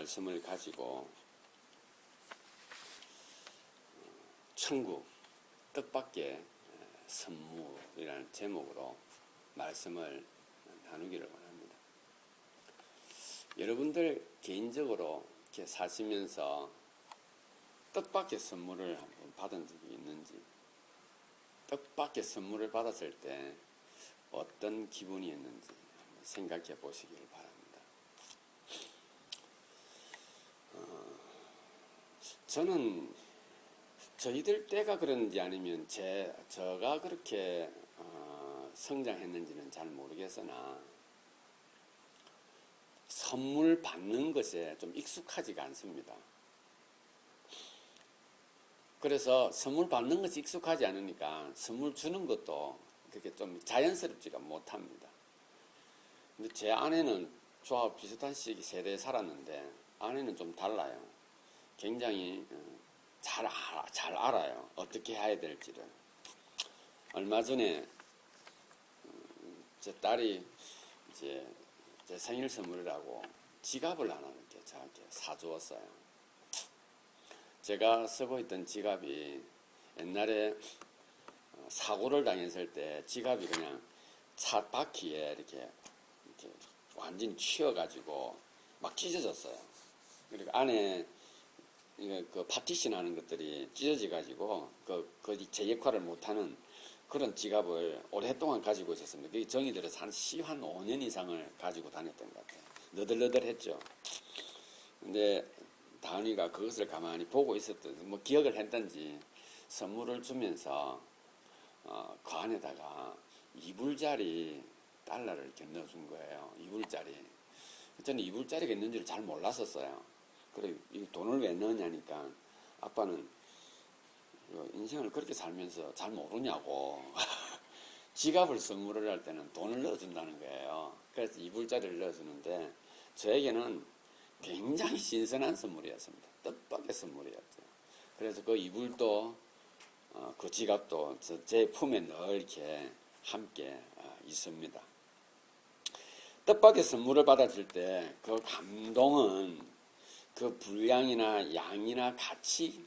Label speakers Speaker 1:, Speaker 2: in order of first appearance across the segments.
Speaker 1: 말씀을 가지고 천국 뜻밖의 선물이라는 제목으로 말씀을 나누기를 원합니다. 여러분들 개인적으로 이렇게 사시면서 뜻밖의 선물을 한번 받은 적이 있는지, 뜻밖의 선물을 받았을 때 어떤 기분이었는지 한번 생각해 보시길 바랍니다. 저는 저희들 때가 그런지 아니면 저가 그렇게 성장했는지는 잘 모르겠으나 선물 받는 것에 좀 익숙하지가 않습니다. 그래서 선물 받는 것이 익숙하지 않으니까 선물 주는 것도 그렇게 좀 자연스럽지가 못합니다. 근데 제 아내는 저와 비슷한 세대에 살았는데 아내는 좀 달라요. 굉장히 잘 알아요. 어떻게 해야 될지를. 얼마 전에 제 딸이 이제 제 생일 선물이라고 지갑을 하나 이렇게 저한테 사주었어요. 제가 쓰고 있던 지갑이 옛날에 사고를 당했을 때 지갑이 그냥 차 바퀴에 이렇게 완전히 튀어가지고 막 찢어졌어요. 그리고 안에 그 파티션 하는 것들이 찢어져가지고 제 역할을 못하는 그런 지갑을 오랫동안 가지고 있었습니다. 그게 정이 들어서 한 5년 이상을 가지고 다녔던 것 같아요. 너덜너덜했죠. 근데 다은이가 그것을 가만히 보고 있었던, 기억을 했던지 선물을 주면서 그 안에다가 2불짜리 달러를 이렇게 넣어준 거예요. 2불짜리. 저는 2불짜리가 있는 줄 잘 몰랐었어요. 그래, 이 돈을 왜 넣느냐니까 아빠는 인생을 그렇게 살면서 잘 모르냐고. 지갑을 선물을 할 때는 돈을 넣어준다는 거예요. 그래서 2불짜리를 넣어주는데 저에게는 굉장히 신선한 선물이었습니다. 뜻밖의 선물이었죠. 그래서 그 2불도 그 지갑도 제 품에 늘 이렇게 함께 있습니다. 뜻밖의 선물을 받았을 때 그 감동은 그 분량이나 양이나 가치,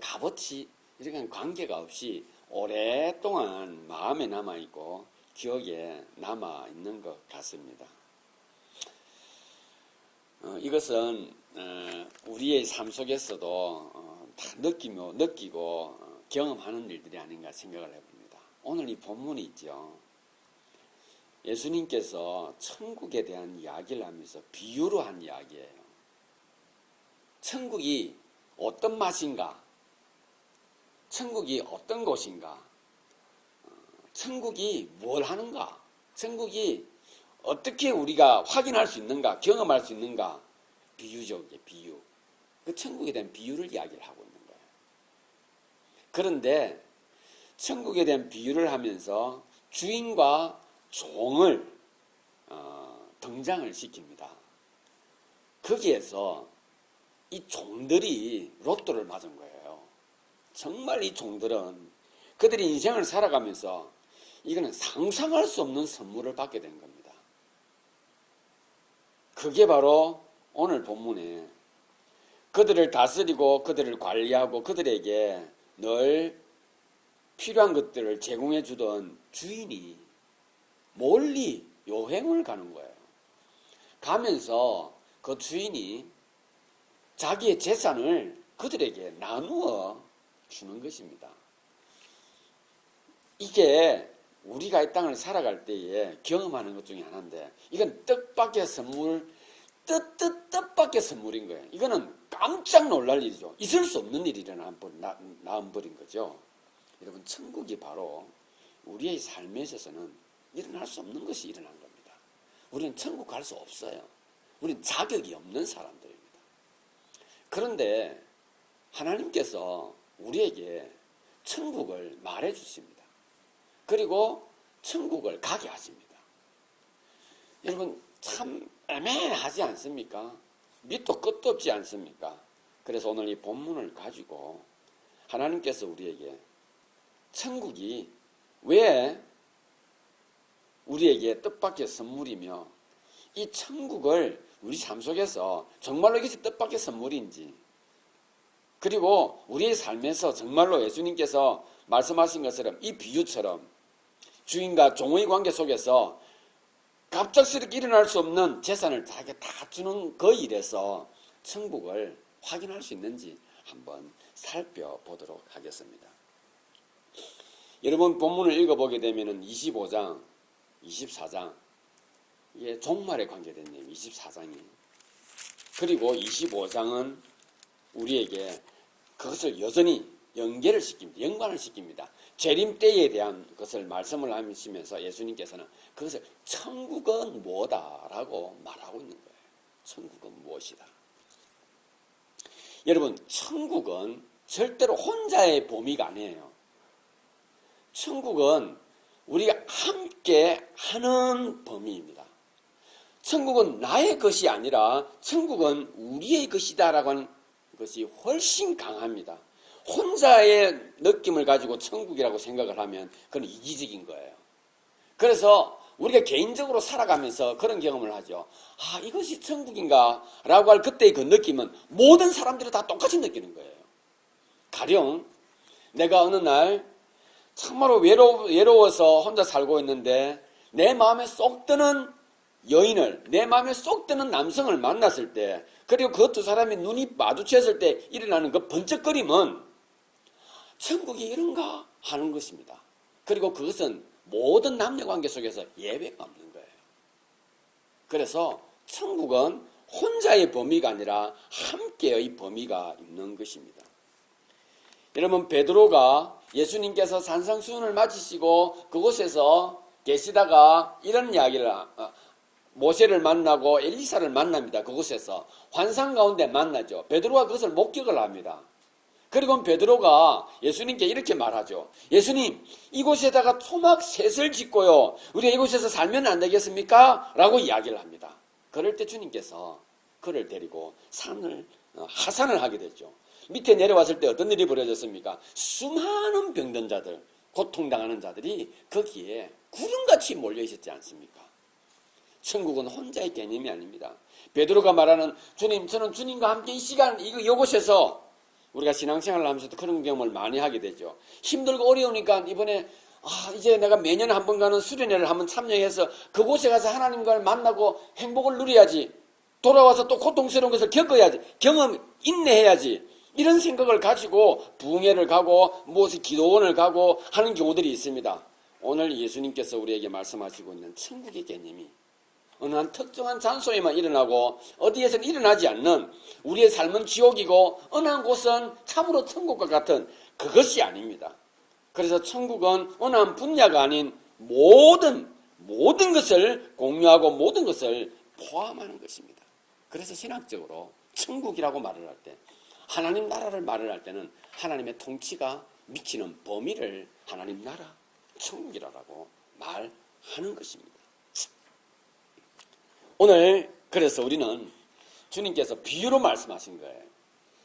Speaker 1: 값어치 이런 관계가 없이 오랫동안 마음에 남아있고 기억에 남아있는 것 같습니다. 이것은 우리의 삶 속에서도 다 느끼고 경험하는 일들이 아닌가 생각을 해봅니다. 오늘 이 본문이 있죠. 예수님께서 천국에 대한 이야기를 하면서 비유로 한 이야기예요. 천국이 어떤 맛인가? 천국이 어떤 곳인가? 천국이 뭘 하는가? 천국이 어떻게 우리가 확인할 수 있는가? 경험할 수 있는가? 비유죠, 비유. 그 천국에 대한 비유를 이야기를 하고 있는 거예요. 그런데 천국에 대한 비유를 하면서 주인과 종을 등장을 시킵니다. 거기에서 이 종들이 로또를 맞은 거예요. 정말 이 종들은 그들이 인생을 살아가면서 이거는 상상할 수 없는 선물을 받게 된 겁니다. 그게 바로 오늘 본문에 그들을 다스리고 그들을 관리하고 그들에게 늘 필요한 것들을 제공해 주던 주인이 멀리 여행을 가는 거예요. 가면서 그 주인이 자기의 재산을 그들에게 나누어 주는 것입니다. 이게 우리가 이 땅을 살아갈 때에 경험하는 것 중에 하나인데 이건 뜻밖의 선물, 뜻밖의 선물인 거예요. 이거는 깜짝 놀랄 일이죠. 있을 수 없는 일이 나와버린 거죠. 여러분, 천국이 바로 우리의 삶에 있어서는 일어날 수 없는 것이 일어난 겁니다. 우리는 천국 갈 수 없어요. 우리는 자격이 없는 사람들입니다. 그런데 하나님께서 우리에게 천국을 말해 주십니다. 그리고 천국을 가게 하십니다. 여러분, 참 애매하지 않습니까? 밑도 끝도 없지 않습니까? 그래서 오늘 이 본문을 가지고 하나님께서 우리에게 천국이 왜 우리에게 뜻밖의 선물이며 이 천국을 우리 삶 속에서 정말로 이것이 뜻밖의 선물인지, 그리고 우리의 삶에서 정말로 예수님께서 말씀하신 것처럼 이 비유처럼 주인과 종의 관계 속에서 갑작스럽게 일어날 수 없는 재산을 자기가 다 주는 그 일에서 천국을 확인할 수 있는지 한번 살펴보도록 하겠습니다. 여러분 본문을 읽어보게 되면 25장, 24장, 이게 종말에 관계된 내용, 24장이. 그리고 25장은 우리에게 그것을 여전히 연계를 시킵니다. 연관을 시킵니다. 재림 때에 대한 것을 말씀을 하시면서 예수님께서는 그것을 천국은 뭐다라고 말하고 있는 거예요. 천국은 무엇이다. 여러분, 천국은 절대로 혼자의 범위가 아니에요. 천국은 우리가 함께 하는 범위입니다. 천국은 나의 것이 아니라 천국은 우리의 것이다라고 하는 것이 훨씬 강합니다. 혼자의 느낌을 가지고 천국이라고 생각을 하면 그건 이기적인 거예요. 그래서 우리가 개인적으로 살아가면서 그런 경험을 하죠. 아, 이것이 천국인가? 라고 할 그때의 그 느낌은 모든 사람들이 다 똑같이 느끼는 거예요. 가령 내가 어느 날 참으로 외로워서 혼자 살고 있는데 내 마음에 쏙 드는 여인을, 내 마음에 쏙 드는 남성을 만났을 때, 그리고 그 두 사람이 눈이 마주쳤을 때 일어나는 그 번쩍거림은 천국이 이런가 하는 것입니다. 그리고 그것은 모든 남녀관계 속에서 예외가 없는 거예요. 그래서 천국은 혼자의 범위가 아니라 함께의 범위가 있는 것입니다. 여러분, 베드로가 예수님께서 산상수훈을 마치시고 그곳에서 계시다가 이런 이야기를 모세를 만나고 엘리사를 만납니다. 그곳에서 환상 가운데 만나죠. 베드로가 그것을 목격을 합니다. 그리고 베드로가 예수님께 이렇게 말하죠. 예수님, 이곳에다가 토막 셋을 짓고요, 우리가 이곳에서 살면 안 되겠습니까? 라고 이야기를 합니다. 그럴 때 주님께서 그를 데리고 하산을 하게 됐죠. 밑에 내려왔을 때 어떤 일이 벌어졌습니까? 수많은 병든 자들, 고통당하는 자들이 거기에 구름같이 몰려 있었지 않습니까? 천국은 혼자의 개념이 아닙니다. 베드로가 말하는 주님, 저는 주님과 함께 이 시간 이곳에서 우리가 신앙생활을 하면서도 그런 경험을 많이 하게 되죠. 힘들고 어려우니까 이번에 이제 내가 매년 한 번 가는 수련회를 한번 참여해서 그곳에 가서 하나님과 만나고 행복을 누려야지. 돌아와서 또 고통스러운 것을 겪어야지. 인내해야지. 이런 생각을 가지고 부흥회를 가고 무엇이 기도원을 가고 하는 경우들이 있습니다. 오늘 예수님께서 우리에게 말씀하시고 있는 천국의 개념이 어느 한 특정한 장소에만 일어나고 어디에서는 일어나지 않는, 우리의 삶은 지옥이고 어느 한 곳은 참으로 천국과 같은 그것이 아닙니다. 그래서 천국은 어느 한 분야가 아닌 모든 것을 공유하고 모든 것을 포함하는 것입니다. 그래서 신학적으로 천국이라고 말을 할 때, 하나님 나라를 말을 할 때는 하나님의 통치가 미치는 범위를 하나님 나라, 천국이라고 말하는 것입니다. 오늘 그래서 우리는 주님께서 비유로 말씀하신 거예요.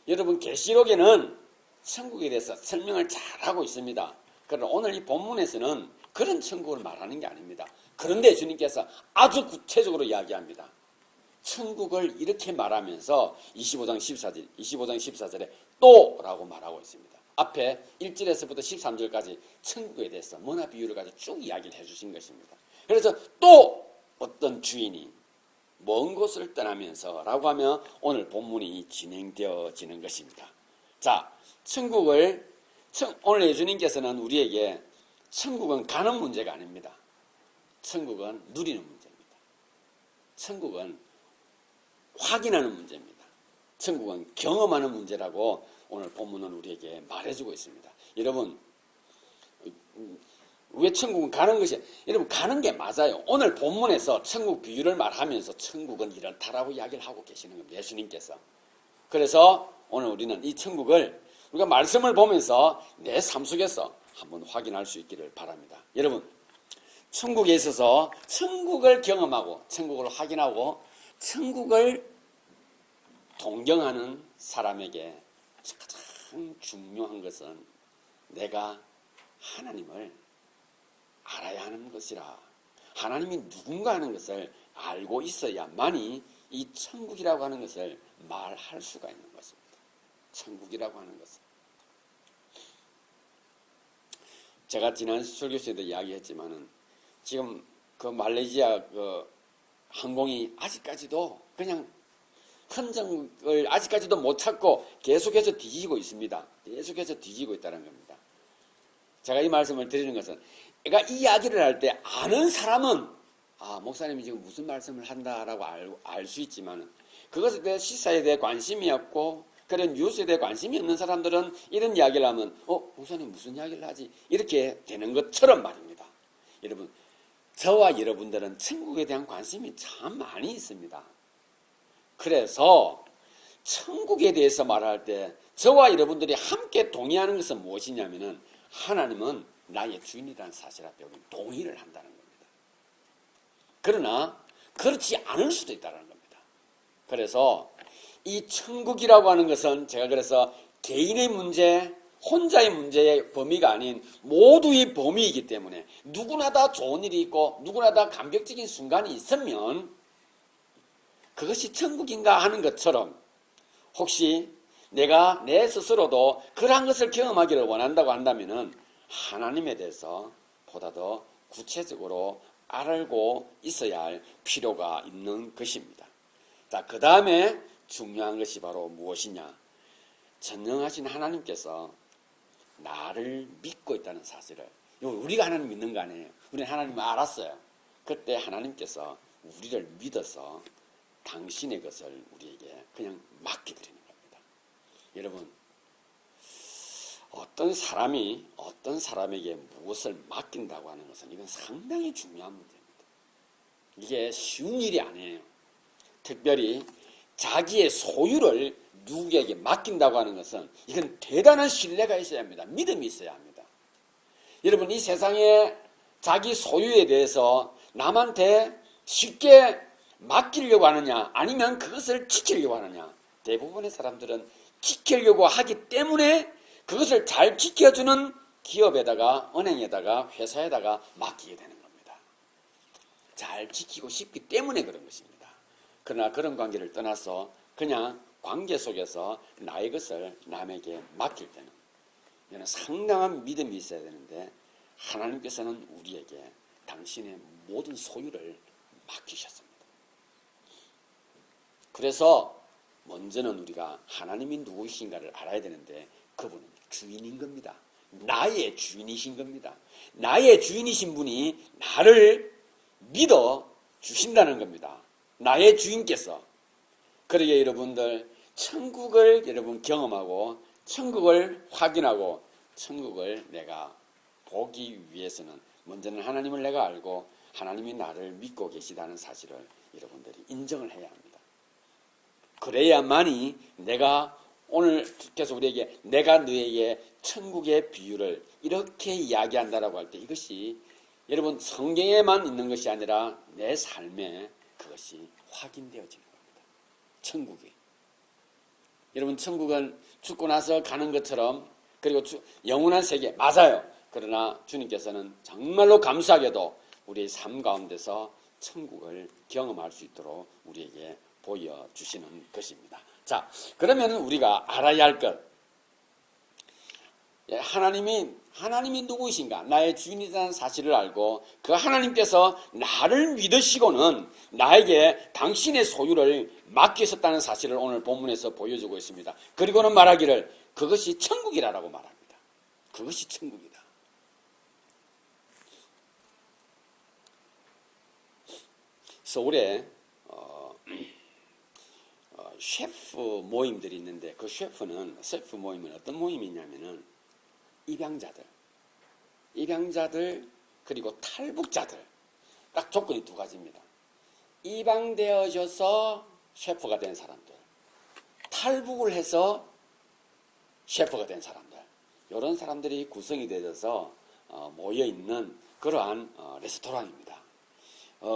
Speaker 1: 여러분, 계시록에는 천국에 대해서 설명을 잘하고 있습니다. 그러나 오늘 이 본문에서는 그런 천국을 말하는 게 아닙니다. 그런데 주님께서 아주 구체적으로 이야기합니다. 천국을 이렇게 말하면서 25장 14절에 또라고 말하고 있습니다. 앞에 1절에서부터 13절까지 천국에 대해서 문화 비유를 가지고 쭉 이야기를 해주신 것입니다. 그래서 또 어떤 주인이 먼 곳을 떠나면서 라고 하면 오늘 본문이 진행되어지는 것입니다. 자, 오늘 예수님께서는 우리에게 천국은 가는 문제가 아닙니다. 천국은 누리는 문제입니다. 천국은 확인하는 문제입니다. 천국은 경험하는 문제라고 오늘 본문은 우리에게 말해주고 있습니다. 여러분, 왜 천국은 가는 것이, 여러분, 가는 게 맞아요. 오늘 본문에서 천국 비유를 말하면서 천국은 이렇다라고 이야기를 하고 계시는 겁니다. 예수님께서. 그래서 오늘 우리는 이 천국을 우리가 말씀을 보면서 내 삶 속에서 한번 확인할 수 있기를 바랍니다. 여러분, 천국에 있어서 천국을 경험하고 천국을 확인하고 천국을 동경하는 사람에게 가장 중요한 것은 내가 하나님을 알아야 하는 것이라, 하나님이 누군가 하는 것을 알고 있어야만이 이 천국이라고 하는 것을 말할 수가 있는 것입니다. 천국이라고 하는 것은. 제가 지난 설교에도 이야기했지만은 지금 그 말레이시아 그 항공이 아직까지도 그냥 흔적을 아직까지도 못 찾고 계속해서 뒤지고 있습니다. 계속해서 뒤지고 있다는 겁니다. 제가 이 말씀을 드리는 것은, 그러니까 이 이야기를 할 때 아는 사람은 목사님이 지금 무슨 말씀을 한다라고 알 수 있지만, 그것에 대해 시사에 대해 관심이 없고 그런 뉴스에 대해 관심이 없는 사람들은 이런 이야기를 하면 목사님 무슨 이야기를 하지? 이렇게 되는 것처럼 말입니다. 여러분, 저와 여러분들은 천국에 대한 관심이 참 많이 있습니다. 그래서 천국에 대해서 말할 때 저와 여러분들이 함께 동의하는 것은 무엇이냐면은, 하나님은 나의 주인이라는 사실 앞에 우리는 동의를 한다는 겁니다. 그러나 그렇지 않을 수도 있다는 겁니다. 그래서 이 천국이라고 하는 것은 제가 그래서 개인의 문제, 혼자의 문제의 범위가 아닌 모두의 범위이기 때문에 누구나 다 좋은 일이 있고 누구나 다 감격적인 순간이 있으면 그것이 천국인가 하는 것처럼, 혹시 내가 내 스스로도 그러한 것을 경험하기를 원한다고 한다면은 하나님에 대해서 보다 더 구체적으로 알고 있어야 할 필요가 있는 것입니다. 자, 그 다음에 중요한 것이 바로 무엇이냐? 전능하신 하나님께서 나를 믿고 있다는 사실을, 우리가 하나님 믿는 거 아니에요. 우리는 하나님을 알았어요. 그때 하나님께서 우리를 믿어서 당신의 것을 우리에게 그냥 맡겨드리는 겁니다. 여러분, 어떤 사람이 어떤 사람에게 무엇을 맡긴다고 하는 것은 이건 상당히 중요한 문제입니다. 이게 쉬운 일이 아니에요. 특별히 자기의 소유를 누구에게 맡긴다고 하는 것은 이건 대단한 신뢰가 있어야 합니다. 믿음이 있어야 합니다. 여러분, 이 세상에 자기 소유에 대해서 남한테 쉽게 맡기려고 하느냐, 아니면 그것을 지키려고 하느냐? 대부분의 사람들은 지키려고 하기 때문에 그것을 잘 지켜주는 기업에다가, 은행에다가, 회사에다가 맡기게 되는 겁니다. 잘 지키고 싶기 때문에 그런 것입니다. 그러나 그런 관계를 떠나서 그냥 관계 속에서 나의 것을 남에게 맡길 때는 이는 상당한 믿음이 있어야 되는데, 하나님께서는 우리에게 당신의 모든 소유를 맡기셨습니다. 그래서 먼저는 우리가 하나님이 누구이신가를 알아야 되는데, 그분은 주인인 겁니다. 나의 주인이신 겁니다. 나의 주인이신 분이 나를 믿어 주신다는 겁니다. 나의 주인께서. 그러게 여러분들, 천국을 여러분 경험하고 천국을 확인하고 천국을 내가 보기 위해서는 먼저는 하나님을 내가 알고 하나님이 나를 믿고 계시다는 사실을 여러분들이 인정을 해야 합니다. 그래야만이 내가 오늘 주께서 우리에게 내가 너에게 천국의 비유를 이렇게 이야기한다라고 할 때, 이것이 여러분 성경에만 있는 것이 아니라 내 삶에 그것이 확인되어지는 겁니다. 천국이. 여러분, 천국은 죽고 나서 가는 것처럼, 그리고 영원한 세계 맞아요. 그러나 주님께서는 정말로 감사하게도 우리의 삶 가운데서 천국을 경험할 수 있도록 우리에게 보여주시는 것입니다. 자, 그러면 우리가 알아야 할 것, 하나님이 누구이신가, 나의 주인이라는 사실을 알고 그 하나님께서 나를 믿으시고는 나에게 당신의 소유를 맡기셨다는 사실을 오늘 본문에서 보여주고 있습니다. 그리고는 말하기를 그것이 천국이라고 말합니다. 그것이 천국이다. 서울에 셰프 모임들이 있는데, 그 셰프 모임은 어떤 모임이냐면은 입양자들 그리고 탈북자들, 딱 조건이 두 가지입니다. 입양되어져서 셰프가 된 사람들, 탈북을 해서 셰프가 된 사람들, 이런 사람들이 구성이 되어서 모여있는 그러한 레스토랑입니다.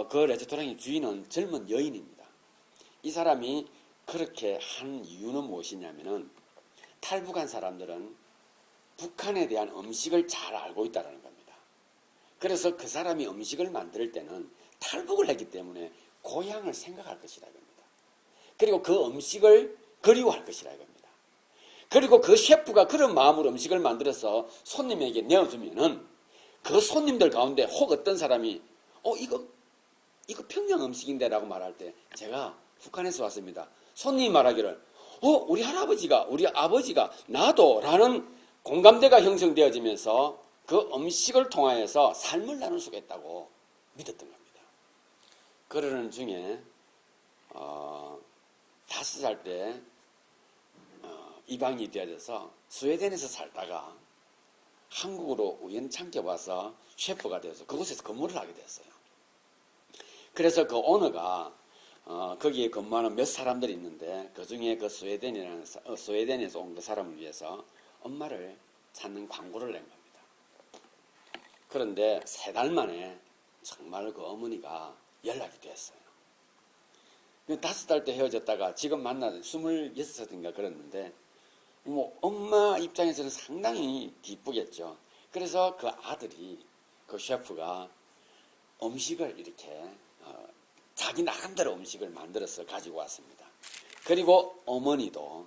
Speaker 1: 그 레스토랑의 주인은 젊은 여인입니다. 이 사람이 그렇게 한 이유는 무엇이냐면은, 탈북한 사람들은 북한에 대한 음식을 잘 알고 있다는 겁니다. 그래서 그 사람이 음식을 만들 때는 탈북을 했기 때문에 고향을 생각할 것이라는 겁니다. 그리고 그 음식을 그리워할 것이라 이겁니다. 그리고 그 셰프가 그런 마음으로 음식을 만들어서 손님에게 내어주면은 그 손님들 가운데 혹 어떤 사람이 이거 평양 음식인데 라고 말할 때, 제가 북한에서 왔습니다. 손님이 말하기를 우리 할아버지가, 우리 아버지가, 나도 라는 공감대가 형성되어지면서 그 음식을 통하여서 삶을 나눌 수가 있다고 믿었던 겁니다. 그러는 중에 5살 때 이방이 되어져서 스웨덴에서 살다가 한국으로 우연찮게 와서 셰프가 되어서 그곳에서 근무를 하게 됐어요. 그래서 그 오너가 거기에 근무하는 몇 사람들이 있는데, 그 중에 그 스웨덴에서 온 그 사람을 위해서 엄마를 찾는 광고를 낸 겁니다. 그런데 3달 만에 정말 그 어머니가 연락이 됐어요. 5달 때 헤어졌다가 지금 만나서 26인가 그랬는데, 뭐 엄마 입장에서는 상당히 기쁘겠죠. 그래서 그 아들이, 그 셰프가 음식을 이렇게 자기 나름대로 음식을 만들어서 가지고 왔습니다. 그리고 어머니도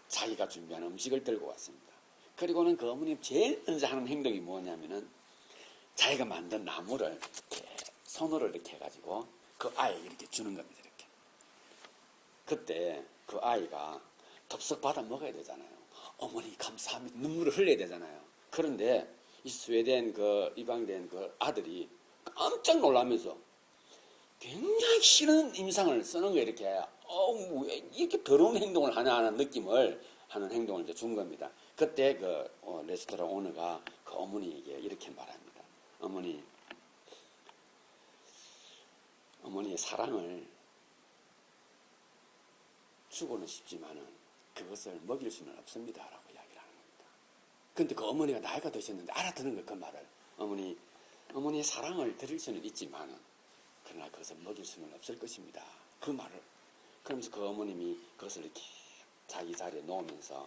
Speaker 1: 자기가 준비한 음식을 들고 왔습니다. 그리고는 그 어머니 제일 먼저 하는 행동이 뭐냐면은 자기가 만든 나물을 이렇게 손으로 이렇게 해가지고 그 아이에게 이렇게 주는 겁니다. 이렇게. 그때 그 아이가 덥석 받아 먹어야 되잖아요. 어머니 감사합니다. 눈물을 흘려야 되잖아요. 그런데 이 스웨덴 그 이방된 그 아들이 깜짝 놀라면서 굉장히 싫은 인상을 쓰는 거예요. 이렇게 왜 이렇게 더러운 행동을 하냐 하는 느낌을 하는 행동을 이제 준 겁니다. 그때 그 레스토랑 오너가 그 어머니에게 이렇게 말합니다. 어머니의 사랑을 주고는 싶지만은 그것을 먹일 수는 없습니다. 라고 이야기를 하는 겁니다. 근데 그 어머니가 나이가 드셨는데 알아듣는 거예요. 그 말을. 어머니의 사랑을 드릴 수는 있지만은 그러나 그것을 먹일 수는 없을 것입니다. 그 말을. 그러면서 그 어머님이 그것을 이렇게 자기 자리에 놓으면서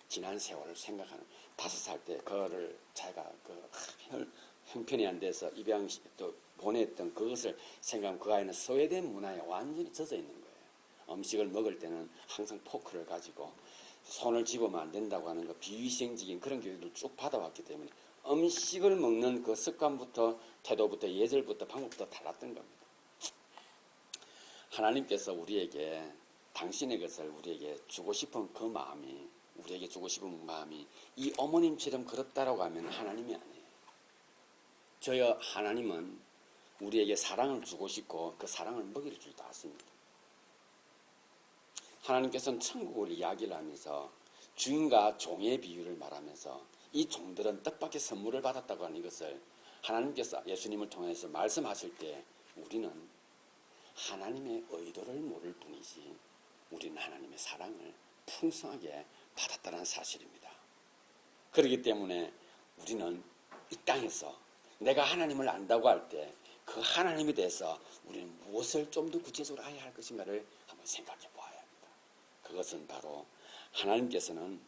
Speaker 1: 지난 세월을 생각하는, 5살 때 그거를 자기가 그 형편이 안 돼서 입양 또 보냈던 그것을 생각하면 그 아이는 스웨덴 문화에 완전히 젖어 있는 거예요. 음식을 먹을 때는 항상 포크를 가지고 손을 집으면 안 된다고 하는 그 비위생적인 그런 교육을 쭉 받아왔기 때문에 음식을 먹는 그 습관부터 태도부터 예절부터 방법부터 달랐던 겁니다. 하나님께서 우리에게 당신의 것을 우리에게 주고 싶은 그 마음이, 우리에게 주고 싶은 마음이 이 어머님처럼 그렇다라고 하면 하나님이 아니에요. 저희 하나님은 우리에게 사랑을 주고 싶고 그 사랑을 먹일 줄도 아십니다. 하나님께서는 천국을 이야기를 하면서 주인과 종의 비유를 말하면서 이 종들은 뜻밖의 선물을 받았다고 하는 이것을 하나님께서 예수님을 통해서 말씀하실 때 우리는 하나님의 의도를 모를 뿐이지 우리는 하나님의 사랑을 풍성하게 받았다는 사실입니다. 그렇기 때문에 우리는 이 땅에서 내가 하나님을 안다고 할 때 그 하나님에 대해서 우리는 무엇을 좀 더 구체적으로 알아야 할 것인가를 한번 생각해 보아야 합니다. 그것은 바로 하나님께서는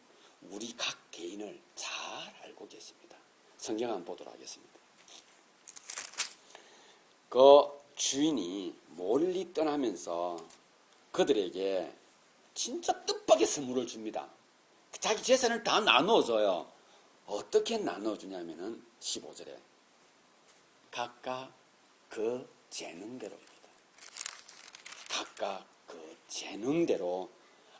Speaker 1: 우리 각 개인을 잘 알고 계십니다. 성경 한번 보도록 하겠습니다. 그 주인이 멀리 떠나면서 그들에게 진짜 뜻밖의 선물을 줍니다. 자기 재산을 다 나눠줘요. 어떻게 나눠주냐면은 15절에 각각 그 재능대로입니다. 각각 그 재능대로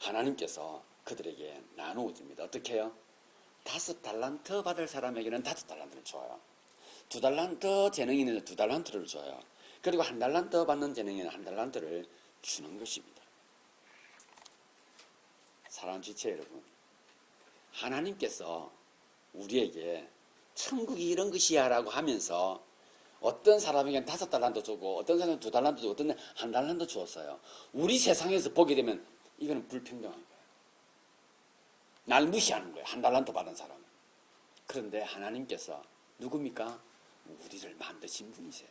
Speaker 1: 하나님께서 그들에게 나누어 줍니다. 어떻게 해요? 5달란트 받을 사람에게는 5달란트를 줘요. 2달란트 재능이 있는 2달란트를 줘요. 그리고 1달란트 받는 재능에는 1달란트를 주는 것입니다. 사랑하는 지체 여러분, 하나님께서 우리에게 천국이 이런 것이야 라고 하면서 어떤 사람에게는 5달란트 주고 어떤 사람에게는 2달란트 주고 어떤 사람에게는 1달란트 주었어요. 우리 세상에서 보게 되면 이거는 불평등한 거예요. 날 무시하는 거예요. 1달란트 받은 사람은. 그런데 하나님께서 누굽니까? 우리를 만드신 분이세요.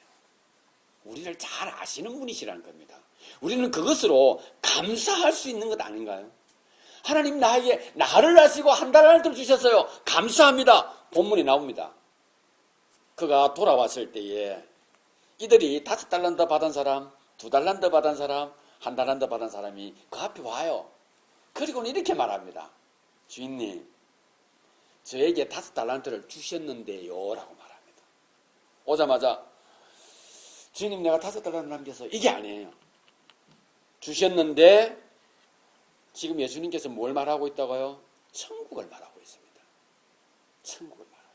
Speaker 1: 우리를 잘 아시는 분이시라는 겁니다. 우리는 그것으로 감사할 수 있는 것 아닌가요? 하나님 나에게 나를 아시고 1달란트를 주셨어요. 감사합니다. 본문이 나옵니다. 그가 돌아왔을 때에 이들이 5달란트 받은 사람, 2달란트 받은 사람, 한 달란트 받은 사람이 그 앞에 와요. 그리고는 이렇게 말합니다. 주인님, 저에게 5달란트를 주셨는데요 라고 말합니다. 오자마자 주인님, 내가 5달란트 남겨서 이게 아니에요. 주셨는데 지금 예수님께서 뭘 말하고 있다고요? 천국을 말하고 있습니다. 천국을 말하고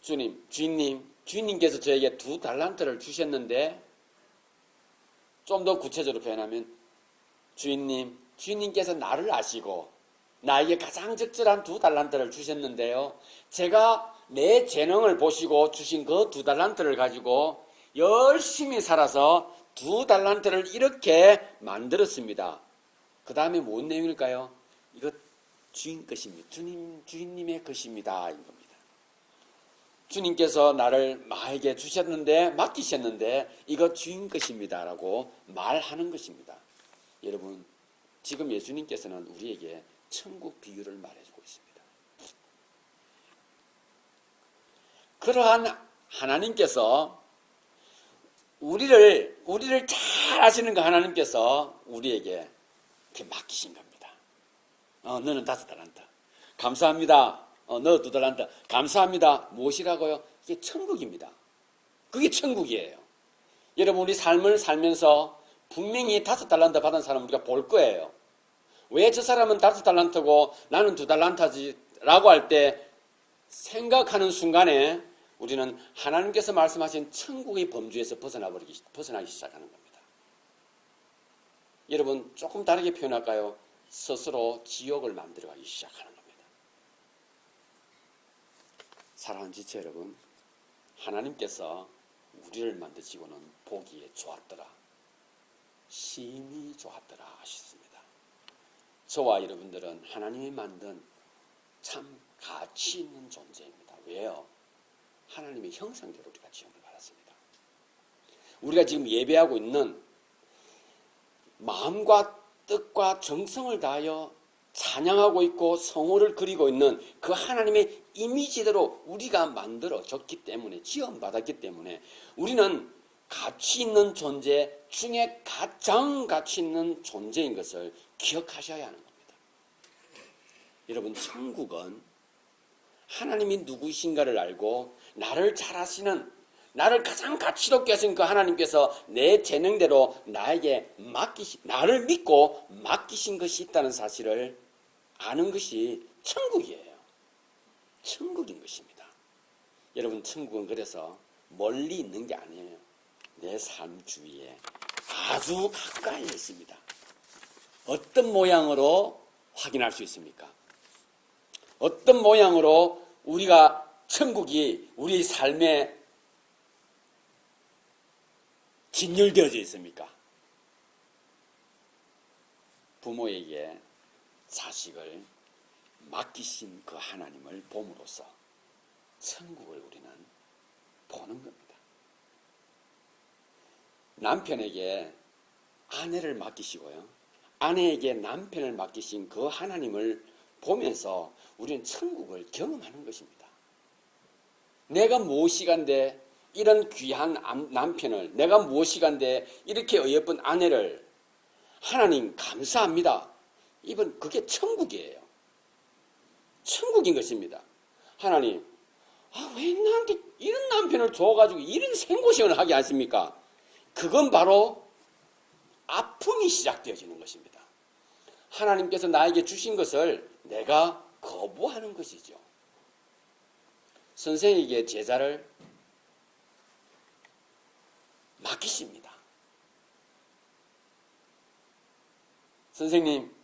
Speaker 1: 있습니다. 주인님께서 저에게 2달란트를 주셨는데, 좀 더 구체적으로 표현하면 주인님께서 나를 아시고 나에게 가장 적절한 2달란트를 주셨는데요. 제가 내 재능을 보시고 주신 그 2달란트를 가지고 열심히 살아서 2달란트를 이렇게 만들었습니다. 그 다음에 뭔 내용일까요? 이거 주인 것입니다. 주인님의 것입니다. 이 겁니다. 주님께서 나에게 주셨는데, 맡기셨는데 이거 주인 것입니다 라고 말하는 것입니다. 여러분, 지금 예수님께서는 우리에게 천국 비유를 말해주고 있습니다. 그러한 하나님께서 우리를 잘 아시는 그 하나님께서 우리에게 이렇게 맡기신 겁니다. 너는 5달란트 감사합니다. 너 2달란트 감사합니다. 무엇이라고요? 이게 천국입니다. 그게 천국이에요. 여러분, 우리 삶을 살면서 분명히 5달란트 받은 사람 우리가 볼 거예요. 왜 저 사람은 5달란트고 나는 2달란트지 라고 할 때 생각하는 순간에 우리는 하나님께서 말씀하신 천국의 범주에서 벗어나기 시작하는 겁니다. 여러분, 조금 다르게 표현할까요? 스스로 지옥을 만들어가기 시작하는 겁니다. 사랑하는 지체 여러분, 하나님께서 우리를 만드시고는 보기에 좋았더라, 심히 좋았더라 하셨습니다. 저와 여러분들은 하나님이 만든 참 가치 있는 존재입니다. 왜요? 하나님의 형상대로 우리가 지음을 받았습니다. 우리가 지금 예배하고 있는 마음과 뜻과 정성을 다하여 찬양하고 있고 성호를 그리고 있는 그 하나님의 이미지대로 우리가 만들어졌기 때문에, 지음받았기 때문에 우리는 가치 있는 존재 중에 가장 가치 있는 존재인 것을 기억하셔야 하는 겁니다. 여러분, 천국은 하나님이 누구이신가를 알고 나를 잘 아시는, 나를 가장 가치 높게 하신 그 하나님께서 내 재능대로 나를 믿고 맡기신 것이 있다는 사실을 아는 것이 천국이에요. 천국인 것입니다. 여러분, 천국은 그래서 멀리 있는 게 아니에요. 내 삶 주위에 아주 가까이 있습니다. 어떤 모양으로 확인할 수 있습니까? 어떤 모양으로 우리가 천국이 우리 삶에 진열되어져 있습니까? 부모에게 자식을 맡기신 그 하나님을 봄으로써 천국을 우리는 보는 겁니다. 남편에게 아내를 맡기시고요, 아내에게 남편을 맡기신 그 하나님을 보면서 우리는 천국을 경험하는 것입니다. 내가 무엇이간데 이런 귀한 남편을, 내가 무엇이간데 이렇게 어여쁜 아내를, 하나님 감사합니다. 이번 그게 천국이에요. 천국인 것입니다. 하나님, 왜 나한테 이런 남편을 줘가지고 이런 생고생을 하게 하십니까? 그건 바로 아픔이 시작되어지는 것입니다. 하나님께서 나에게 주신 것을 내가 거부하는 것이죠. 선생에게 제자를 맡기십니다. 선생님,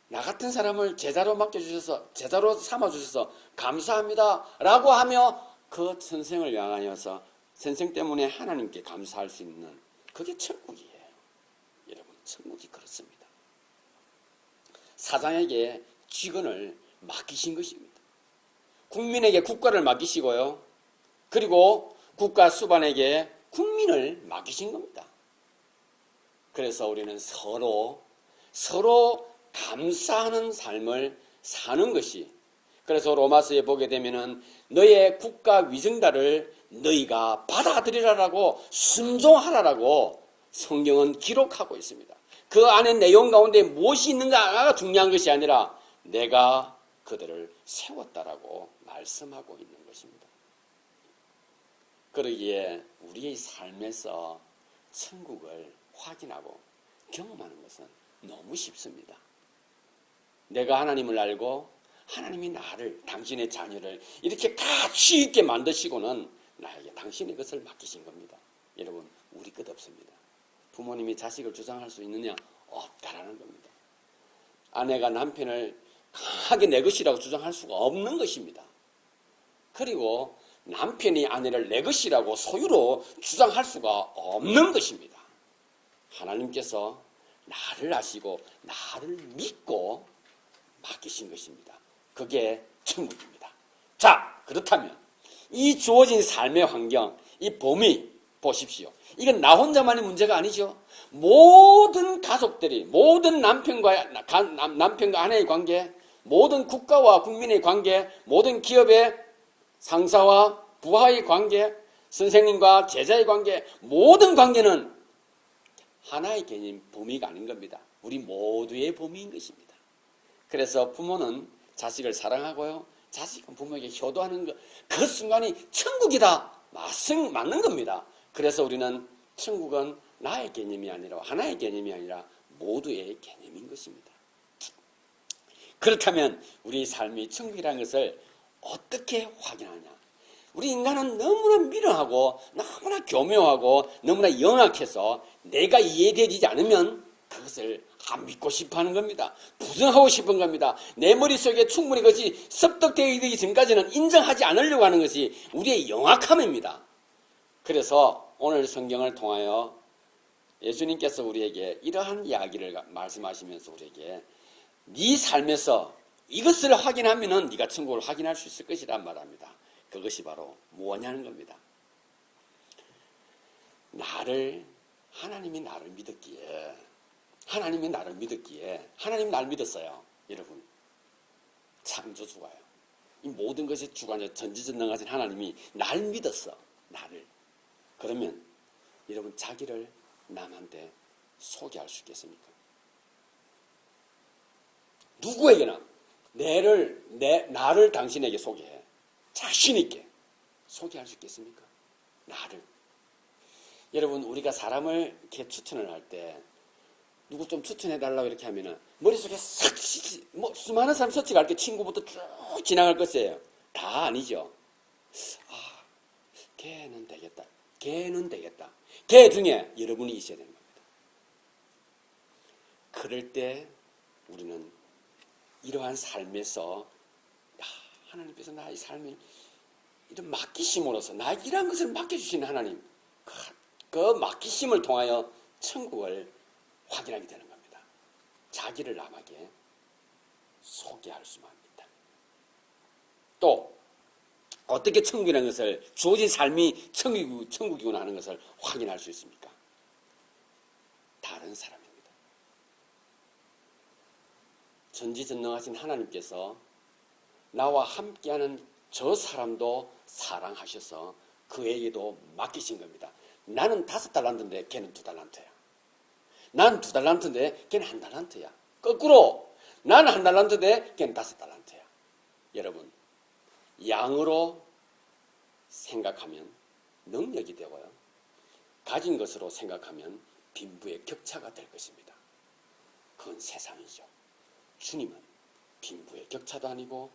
Speaker 1: 나 같은 사람을 제자로 맡겨주셔서, 제자로 삼아주셔서 감사합니다 라고 하며 그 선생을 향하여서 선생 때문에 하나님께 감사할 수 있는, 그게 천국이에요. 여러분, 천국이 그렇습니다. 사장에게 직원을 맡기신 것입니다. 국민에게 국가를 맡기시고요, 그리고 국가 수반에게 국민을 맡기신 겁니다. 그래서 우리는 서로 감사하는 삶을 사는 것이, 그래서 로마서에 보게 되면은 너의 국가 위정자를 너희가 받아들이라라고, 순종하라라고 성경은 기록하고 있습니다. 그 안에 내용 가운데 무엇이 있는가가 중요한 것이 아니라 내가 그들을 세웠다라고 말씀하고 있는 것입니다. 그러기에 우리의 삶에서 천국을 확인하고 경험하는 것은 너무 쉽습니다. 내가 하나님을 알고 하나님이 나를, 당신의 자녀를 이렇게 가치 있게 만드시고는 나에게 당신의 것을 맡기신 겁니다. 여러분, 우리 것 없습니다. 부모님이 자식을 주장할 수 있느냐? 없다라는 겁니다. 아내가 남편을 강하게 내 것이라고 주장할 수가 없는 것입니다. 그리고 남편이 아내를 내 것이라고 소유로 주장할 수가 없는 것입니다. 하나님께서 나를 아시고 나를 믿고 맡기신 것입니다. 그게 천국입니다. 자, 그렇다면 이 주어진 삶의 환경, 이 범위 보십시오. 이건 나 혼자만의 문제가 아니죠. 모든 가족들이, 모든 남편과 아내의 관계, 모든 국가와 국민의 관계, 모든 기업의 상사와 부하의 관계, 선생님과 제자의 관계, 모든 관계는 하나의 개념, 범위가 아닌 겁니다. 우리 모두의 범위인 것입니다. 그래서 부모는 자식을 사랑하고요, 자식은 부모에게 효도하는 것, 그 순간이 천국이다, 맞는 겁니다. 그래서 우리는 천국은 나의 개념이 아니라, 하나의 개념이 아니라 모두의 개념인 것입니다. 그렇다면 우리 삶이 천국이라는 것을 어떻게 확인하냐? 우리 인간은 너무나 미련하고 너무나 교묘하고 너무나 영악해서 내가 이해되지 않으면 그것을 안 믿고 싶어하는 겁니다. 부정하고 싶은 겁니다. 내 머릿속에 충분히 그것이 습득되어 있기 전까지는 인정하지 않으려고 하는 것이 우리의 영악함입니다. 그래서 오늘 성경을 통하여 예수님께서 우리에게 이러한 이야기를 말씀하시면서 우리에게 네 삶에서 이것을 확인하면은 네가 천국을 확인할 수 있을 것이란 말합니다. 그것이 바로 뭐냐는 겁니다. 하나님이 나를 믿었기에 하나님이 나를 믿었어요. 여러분, 창조주가요. 이 모든 것이 주관자 전지전능하신 하나님이 날 믿었어. 나를. 그러면 여러분, 자기를 남한테 소개할 수 있겠습니까? 누구에게나 나를 당신에게 소개해. 자신 있게 소개할 수 있겠습니까? 나를. 여러분, 우리가 사람을 이렇게 추천을 할 때 누구 좀 추천해달라고 이렇게 하면은 머릿속에 싹 수많은 사람 서치가 이렇게 친구부터 쭉 지나갈 것이에요. 다 아니죠. 걔는 되겠다. 걔 중에 여러분이 있어야 되는 겁니다. 그럴 때 우리는 이러한 삶에서 하나님께서 나의 삶을 이런 맡기심으로써 나에게 이러한 것을 맡겨주시는 하나님, 그 맡기심을 통하여 천국을 확인하게 되는 겁니다. 자기를 남에게 소개할 수만 합니다. 또 어떻게 천국이라는 것을, 주어진 삶이 천국이구나 하는 것을 확인할 수 있습니까? 다른 사람입니다. 전지전능하신 하나님께서 나와 함께하는 저 사람도 사랑하셔서 그에게도 맡기신 겁니다. 나는 5달란트인데 걔는 2달란트야. 난 2달란트인데 걔는 1달란트야. 거꾸로 나는 1달란트인데 걔는 5달란트야. 여러분, 양으로 생각하면 능력이 되고요, 가진 것으로 생각하면 빈부의 격차가 될 것입니다. 그건 세상이죠. 주님은 빈부의 격차도 아니고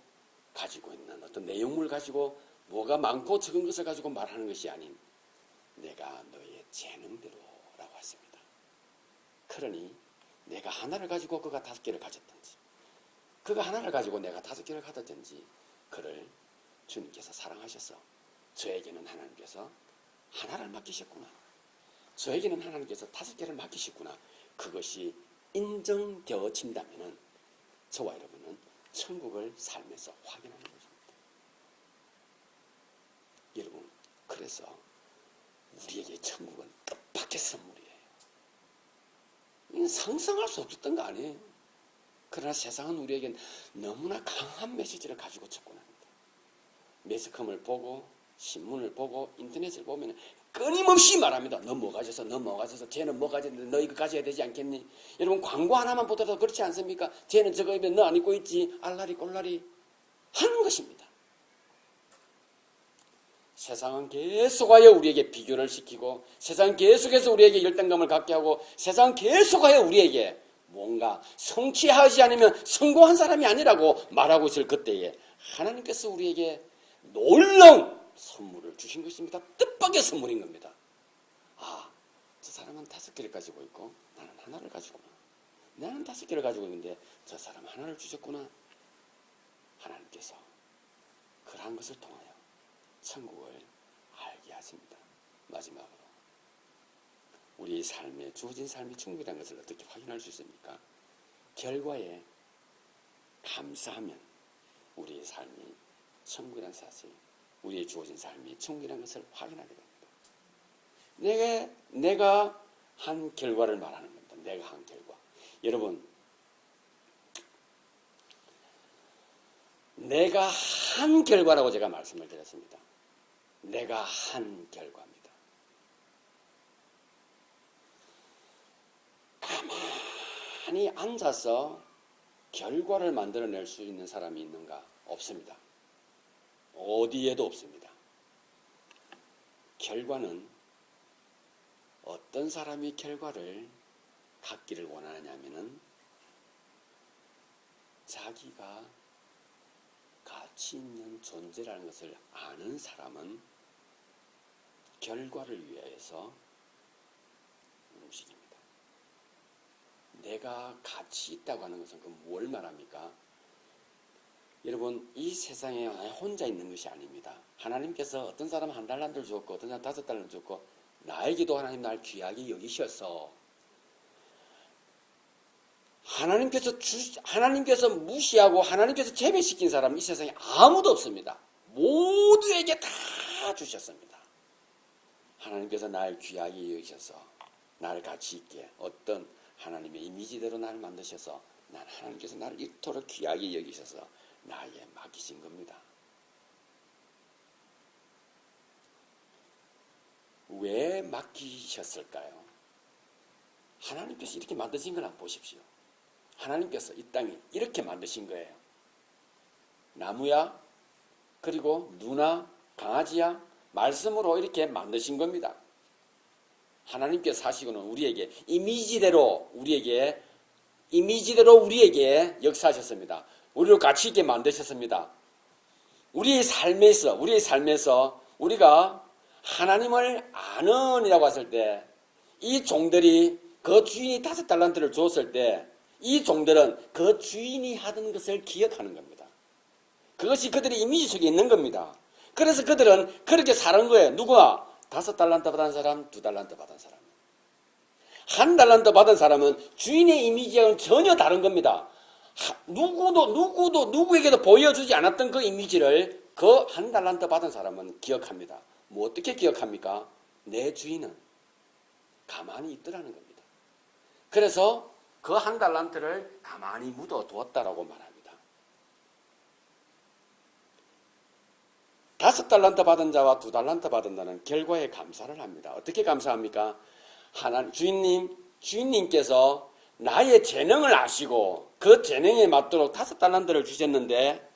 Speaker 1: 가지고 있는 어떤 내용물 가지고 뭐가 많고 적은 것을 가지고 말하는 것이 아닌 내가 너의 재능대로라고 했습니다. 그러니 내가 하나를 가지고 그가 5개를 가졌든지 그가 하나를 가지고 내가 5개를 가졌든지 그를 주님께서 사랑하셔서 저에게는 하나님께서 하나를 맡기셨구나, 저에게는 하나님께서 5개를 맡기셨구나, 그것이 인정되어진다면 저와 여러분은 천국을 삶에서 확인하는 것입니다. 여러분, 그래서 우리에게 천국은 뜻밖의 선물이에요. 이건 상상할 수 없었던 거 아니에요. 그러나 세상은 우리에겐 너무나 강한 메시지를 가지고 접근합니다. 매스컴을 보고 신문을 보고 인터넷을 보면 끊임없이 말합니다. 너 뭐 가졌어? 너 뭐 가졌어? 쟤는 뭐 가졌는데 너 이거 가져야 되지 않겠니? 여러분 광고 하나만 보더라도 그렇지 않습니까? 쟤는 저거 입에 너 안 입고 있지? 알라리 꼴라리 하는 것입니다. 세상은 계속하여 우리에게 비교를 시키고 세상은 계속해서 우리에게 열등감을 갖게 하고 세상은 계속하여 우리에게 뭔가 성취하지 않으면 성공한 사람이 아니라고 말하고 있을 그때에 하나님께서 우리에게 놀라운 선물을 주신 것입니다. 뜻밖의 선물인 겁니다. 아, 저 사람은 5개를 가지고 있고 나는 하나를 가지고 나는 5개를 가지고 있는데 저 사람 하나를 주셨구나. 하나님께서 그러한 것을 통하여 천국을 알게 하십니다. 마지막으로 우리 삶에 주어진 삶이 천국이라는 것을 어떻게 확인할 수 있습니까? 결과에 감사하면 우리의 삶이 천국이라는 사실, 우리의 주어진 삶이 천국이라는 것을 확인하게 됩니다. 내가 한 결과를 말하는 겁니다. 내가 한 결과. 여러분, 내가 한 결과라고 제가 말씀을 드렸습니다. 내가 한 결과입니다. 가만히 앉아서 결과를 만들어낼 수 있는 사람이 있는가? 없습니다. 어디에도 없습니다. 결과는 어떤 사람이 결과를 갖기를 원하느냐면은 자기가 가치 있는 존재라는 것을 아는 사람은 결과를 위해서 움직입니다. 내가 가치 있다고 하는 것은 그 뭘 말합니까? 여러분, 이 세상에 혼자 있는 것이 아닙니다. 하나님께서 어떤 사람은 1달란트를 주었고 어떤 사람은 5달란트를 주었고 나에게도 하나님 날 귀하게 여기셔서 하나님께서 무시하고 하나님께서 제외시킨 사람은 이 세상에 아무도 없습니다. 모두에게 다 주셨습니다. 하나님께서 날 귀하게 여기셔서 나를 가치 있게 어떤 하나님의 이미지대로 나를 만드셔서 하나님께서 나를 이토록 귀하게 여기셔서 나에게 맡기신 겁니다. 왜 맡기셨을까요? 하나님께서 이렇게 만드신 걸 한번 보십시오. 하나님께서 이 땅에 이렇게 만드신 거예요. 나무야, 그리고 누나, 강아지야, 말씀으로 이렇게 만드신 겁니다. 하나님께서 하시고는 우리에게 이미지대로 우리에게 역사하셨습니다. 우리를 가치 있게 만드셨습니다. 우리의 삶에서 우리가 하나님을 아는이라고 했을 때 이 종들이 그 주인이 5달란트를 주었을 때 이 종들은 그 주인이 하던 것을 기억하는 겁니다. 그것이 그들의 이미지 속에 있는 겁니다. 그래서 그들은 그렇게 사는 거예요. 누가 5달란트 받은 사람, 2달란트 받은 사람. 1달란트 받은 사람은 주인의 이미지와는 전혀 다른 겁니다. 누구에게도 보여주지 않았던 그 이미지를 그 1달란트 받은 사람은 기억합니다. 뭐 어떻게 기억합니까? 내 주인은 가만히 있더라는 겁니다. 그래서 그 1달란트를 가만히 묻어두었다라고 말합니다. 5달란트 받은 자와 2달란트 받은 자는 결과에 감사를 합니다. 어떻게 감사합니까? 주인님께서 나의 재능을 아시고 그 재능에 맞도록 5달란트를 주셨는데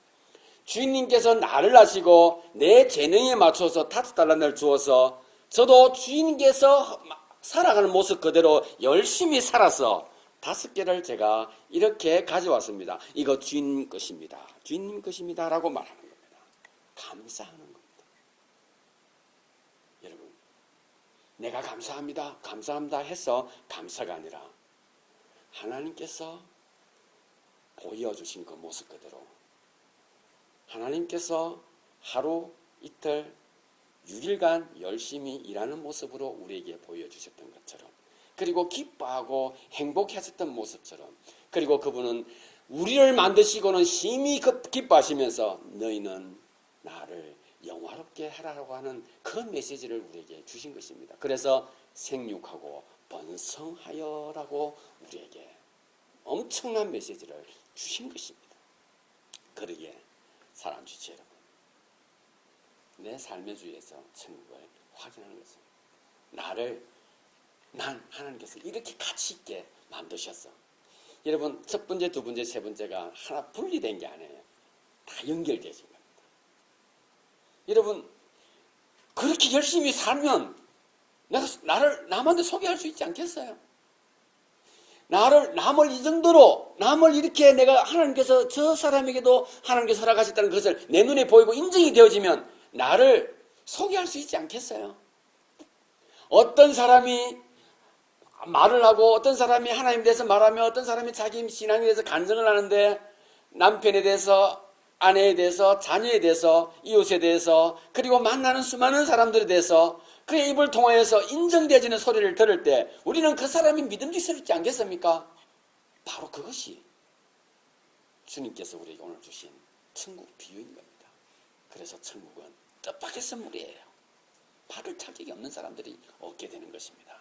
Speaker 1: 주인님께서 나를 아시고 내 재능에 맞춰서 5달란트를 주어서 저도 주인님께서 살아가는 모습 그대로 열심히 살아서 5개를 제가 이렇게 가져왔습니다. 이거 주인님 것입니다. 주인님 것입니다. 라고 말하는 겁니다. 감사하는 겁니다. 여러분, 내가 감사합니다 해서 감사가 아니라 하나님께서 보여주신 그 모습 그대로 하나님께서 하루 이틀 6일간 열심히 일하는 모습으로 우리에게 보여주셨던 것처럼 그리고 기뻐하고 행복했었던 모습처럼 그리고 그분은 우리를 만드시고는 심히 기뻐하시면서 너희는 나를 영화롭게 하라고 하는 그 메시지를 우리에게 주신 것입니다. 그래서 생육하고 번성하여라고 우리에게 엄청난 메시지를 주신 것입니다. 그러기에 사랑하는 주치 여러분, 내 삶의 주위에서 천국을 확인하는 것입니다. 난 하나님께서 이렇게 가치 있게 만드셨어. 여러분, 첫 번째, 두 번째, 세 번째가 하나 분리된 게 아니에요. 다 연결되어진 겁니다. 여러분, 그렇게 열심히 살면 내가 남한테 소개할 수 있지 않겠어요? 남을 이 정도로, 남을 이렇게 내가 하나님께서 저 사람에게도 하나님께서 허락하셨다는 것을 내 눈에 보이고 인정이 되어지면 나를 소개할 수 있지 않겠어요? 어떤 사람이 말을 하고 어떤 사람이 하나님에 대해서 말하며 어떤 사람이 자기 신앙에 대해서 간증을 하는데 남편에 대해서, 아내에 대해서, 자녀에 대해서, 이웃에 대해서, 그리고 만나는 수많은 사람들에 대해서 그의 입을 통하여서 인정되어지는 소리를 들을 때 우리는 그 사람이 믿음직스럽지 않겠습니까? 바로 그것이 주님께서 우리에게 오늘 주신 천국 비유인 겁니다. 그래서 천국은 뜻밖의 선물이에요. 받을 자격이 없는 사람들이 얻게 되는 것입니다.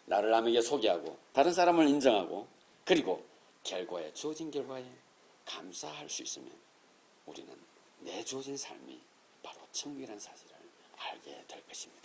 Speaker 1: 나를 남에게 소개하고 다른 사람을 인정하고 그리고 결과에 주어진 결과에 감사할 수 있으면 우리는 내 주어진 삶이 바로 천국이라는 사실을 알게 될 것입니다.